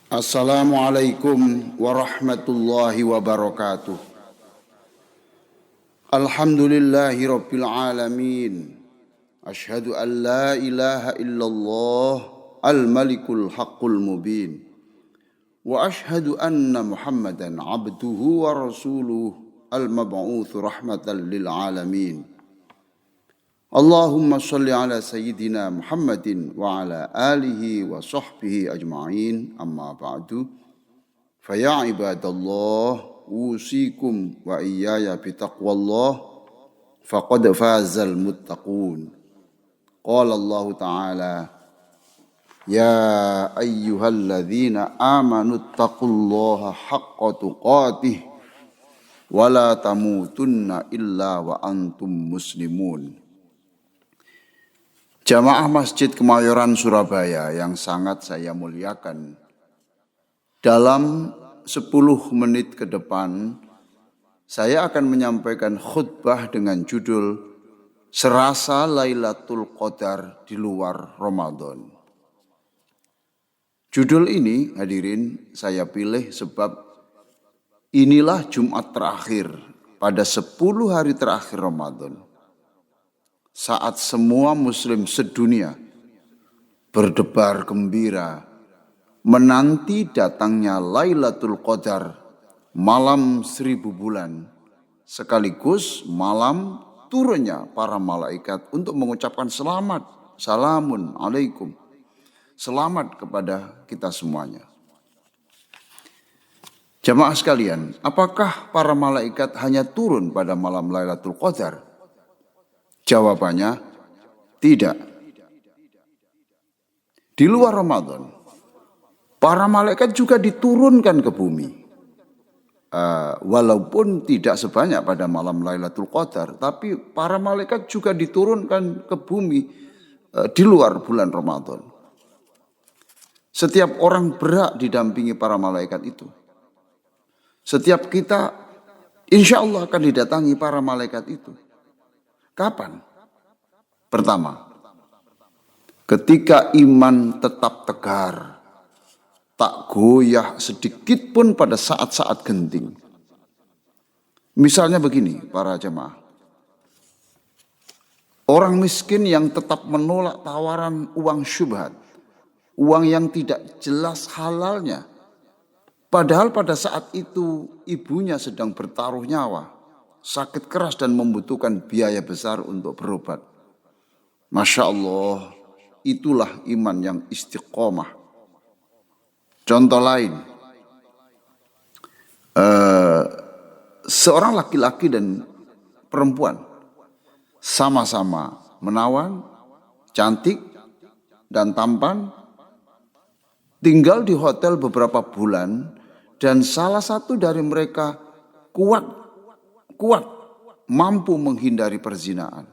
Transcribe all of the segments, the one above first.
Assalamualaikum warahmatullahi wabarakatuh. Alhamdulillahi rabbil alamin. Ashhadu an la ilaha illallah al-malikul haqqul mubin. Wa ashhadu anna Muhammadan abduhu wa rasuluh al-mab'uts rahmatan lil alamin. Allahumma salli ala sayyidina Muhammadin wa ala alihi wa sahbihi ajma'in, amma ba'du. Faya ibadallah, usikum wa iyaya bitaqwallah, faqad fazal muttaqun. Qala Allah ta'ala, ya ayyuhalladzina amanu taqullaha haqqa tuqatih wa la tamutunna illa wa antum muslimun. Jamaah Masjid Kemayoran Surabaya yang sangat saya muliakan, dalam 10 menit ke depan saya akan menyampaikan khutbah dengan judul Serasa Lailatul Qadar di luar Ramadan. Judul ini hadirin saya pilih sebab inilah Jumat terakhir pada 10 hari terakhir Ramadan, saat semua muslim sedunia berdebar gembira menanti datangnya Lailatul Qadar, malam 1000 bulan, sekaligus malam turunnya para malaikat untuk mengucapkan selamat, salamun alaikum, selamat kepada kita semuanya. Jamaah sekalian, apakah para malaikat hanya turun pada malam Lailatul Qadar? Jawabannya tidak. Di luar Ramadan, para malaikat juga diturunkan ke bumi. Walaupun tidak sebanyak pada malam Lailatul Qadar, tapi para malaikat juga diturunkan ke bumi di luar bulan Ramadan. Setiap orang berhak didampingi para malaikat itu. Setiap kita insya Allah akan didatangi para malaikat itu. Kapan? Pertama, ketika iman tetap tegar, tak goyah sedikit pun pada saat-saat genting. Misalnya begini para jemaah, orang miskin yang tetap menolak tawaran uang syubhat, uang yang tidak jelas halalnya, padahal pada saat itu ibunya sedang bertaruh nyawa, sakit keras dan membutuhkan biaya besar untuk berobat. Masya Allah, itulah iman yang istiqomah. Contoh lain, seorang laki-laki dan perempuan sama-sama menawan, cantik dan tampan, tinggal di hotel beberapa bulan, dan salah satu dari mereka kuat mampu menghindari perzinaan.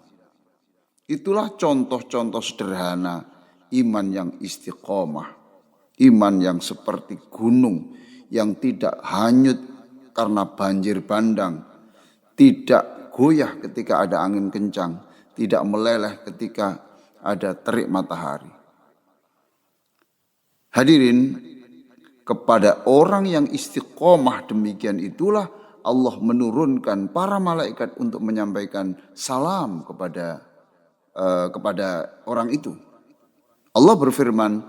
Itulah contoh-contoh sederhana iman yang istiqomah, iman yang seperti gunung yang tidak hanyut karena banjir bandang, tidak goyah ketika ada angin kencang, tidak meleleh ketika ada terik matahari. Hadirin, kepada orang yang istiqomah demikian itulah Allah menurunkan para malaikat untuk menyampaikan salam kepada orang itu. Allah berfirman,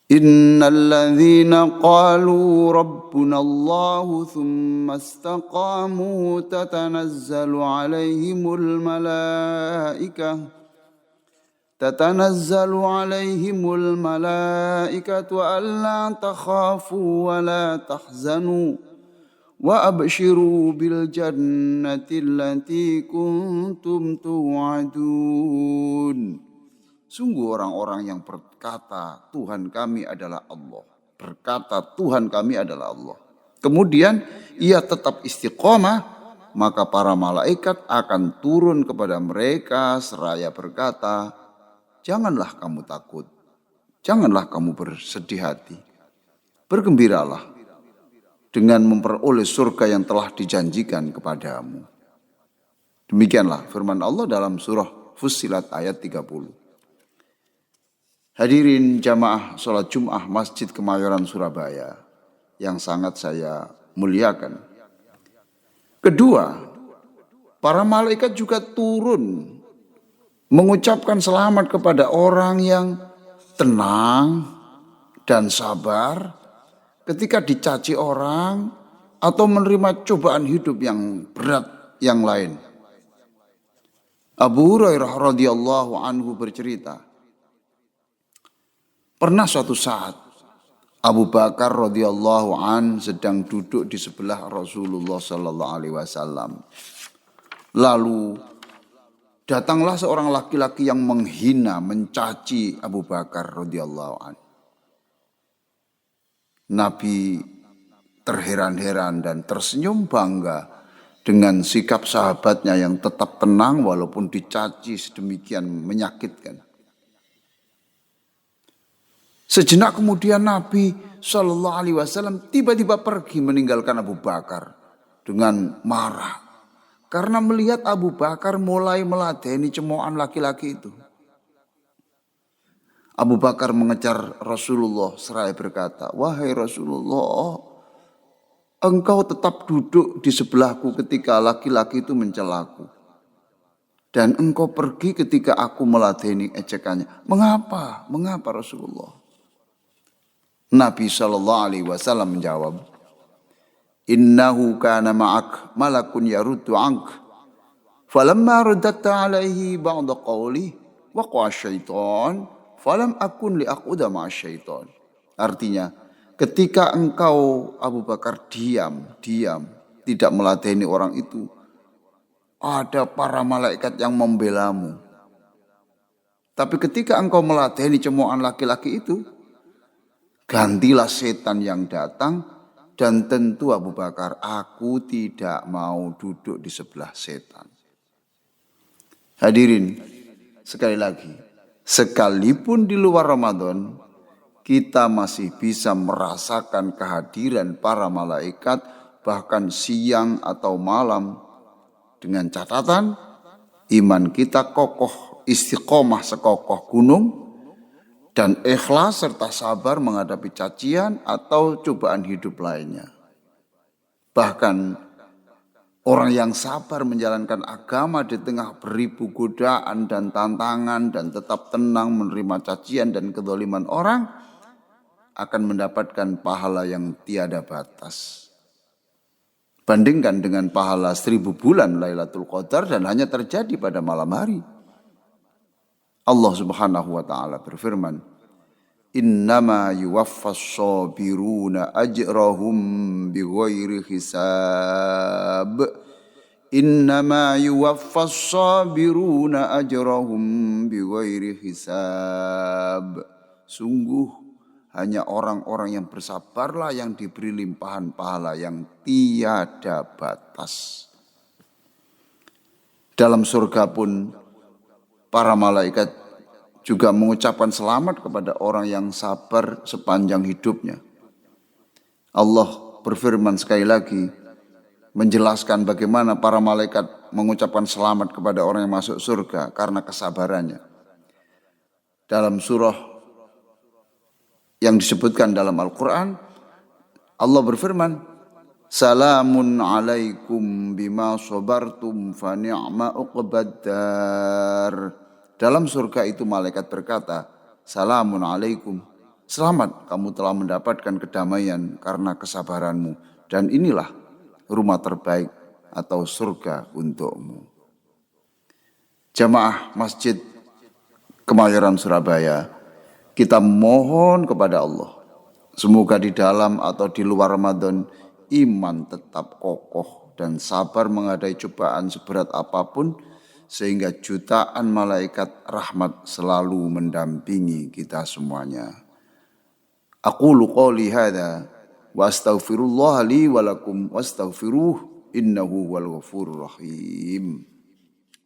Innalladzina qalu rabbuna Allahu thumma istaqamu tatanazzalu alaihimul malaikatu alla takhafu wa la tahzanu wa abshiru bil jannati allati kuntum tu'adun. Sungguh orang-orang yang berkata Tuhan kami adalah Allah, berkata Tuhan kami adalah Allah, kemudian ia tetap istiqomah, maka para malaikat akan turun kepada mereka seraya berkata, janganlah kamu takut, janganlah kamu bersedih hati, bergembiralah dengan memperoleh surga yang telah dijanjikan kepadamu. Demikianlah firman Allah dalam surah Fussilat ayat 30. Hadirin jamaah sholat Jum'ah Masjid Kemayoran Surabaya yang sangat saya muliakan. Kedua, para malaikat juga turun mengucapkan selamat kepada orang yang tenang dan sabar ketika dicaci orang atau menerima cobaan hidup yang berat yang lain. Abu Hurairah radhiyallahu anhu bercerita, pernah suatu saat Abu Bakar radhiyallahu an sedang duduk di sebelah Rasulullah sallallahu alaihi wasallam. Lalu datanglah seorang laki-laki yang menghina, mencaci Abu Bakar radhiyallahu an. Nabi terheran-heran dan tersenyum bangga dengan sikap sahabatnya yang tetap tenang walaupun dicaci sedemikian menyakitkan. Sejenak kemudian Nabi Shallallahu Alaihi Wasallam tiba-tiba pergi meninggalkan Abu Bakar dengan marah karena melihat Abu Bakar mulai meladeni cemoohan laki-laki itu. Abu Bakar mengejar Rasulullah seraya berkata, "Wahai Rasulullah, engkau tetap duduk di sebelahku ketika laki-laki itu mencelaku. Dan engkau pergi ketika aku meladeni ejekannya. Mengapa? Mengapa Rasulullah?" Nabi SAW menjawab, "Innahu kana ma'ak malakun yaruddu ank. Falamma raddatta alaihi ba'da qawli waqa'a syaitan. Falam akun li'aquda ma'asyaitan." Artinya, ketika engkau Abu Bakar diam, tidak meladeni orang itu, ada para malaikat yang membelamu. Tapi ketika engkau meladeni cemoohan laki-laki itu, gantilah setan yang datang, dan tentu Abu Bakar, aku tidak mau duduk di sebelah setan. Hadirin, sekali lagi, sekalipun di luar Ramadan, kita masih bisa merasakan kehadiran para malaikat bahkan siang atau malam, dengan catatan iman kita kokoh, istiqomah sekokoh gunung, dan ikhlas serta sabar menghadapi cacian atau cobaan hidup lainnya. Bahkan orang yang sabar menjalankan agama di tengah beribu godaan dan tantangan dan tetap tenang menerima cacian dan kezaliman orang akan mendapatkan pahala yang tiada batas. Bandingkan dengan pahala 1000 bulan Lailatul Qadar dan hanya terjadi pada malam hari. Allah Subhanahu wa taala berfirman, "Innama yuwaffas sabiruna ajrahum bighairi hisab." Innama yuwaffas sabiruna ajrahum bighairi hisab. Sungguh hanya orang-orang yang bersabarlah yang diberi limpahan pahala yang tiada batas. Dalam surga pun para malaikat juga mengucapkan selamat kepada orang yang sabar sepanjang hidupnya. Allah berfirman sekali lagi menjelaskan bagaimana para malaikat mengucapkan selamat kepada orang yang masuk surga karena kesabarannya. Dalam surah yang disebutkan dalam Al-Quran, Allah berfirman, "Salamun alaikum bima sabartum fa ni'ma uqbaddar." Dalam surga itu malaikat berkata, "Salamun alaikum." Selamat, kamu telah mendapatkan kedamaian karena kesabaranmu. Dan inilah rumah terbaik atau surga untukmu. Jamaah Masjid Kemayoran Surabaya, kita mohon kepada Allah, semoga di dalam atau di luar Ramadan, iman tetap kokoh dan sabar menghadapi cobaan seberat apapun, sehingga jutaan malaikat rahmat selalu mendampingi kita semuanya. Aqulu qouli hadza wa astaghfirullah li wa lakum wastaghfiruh innahu wal ghafurur rahim.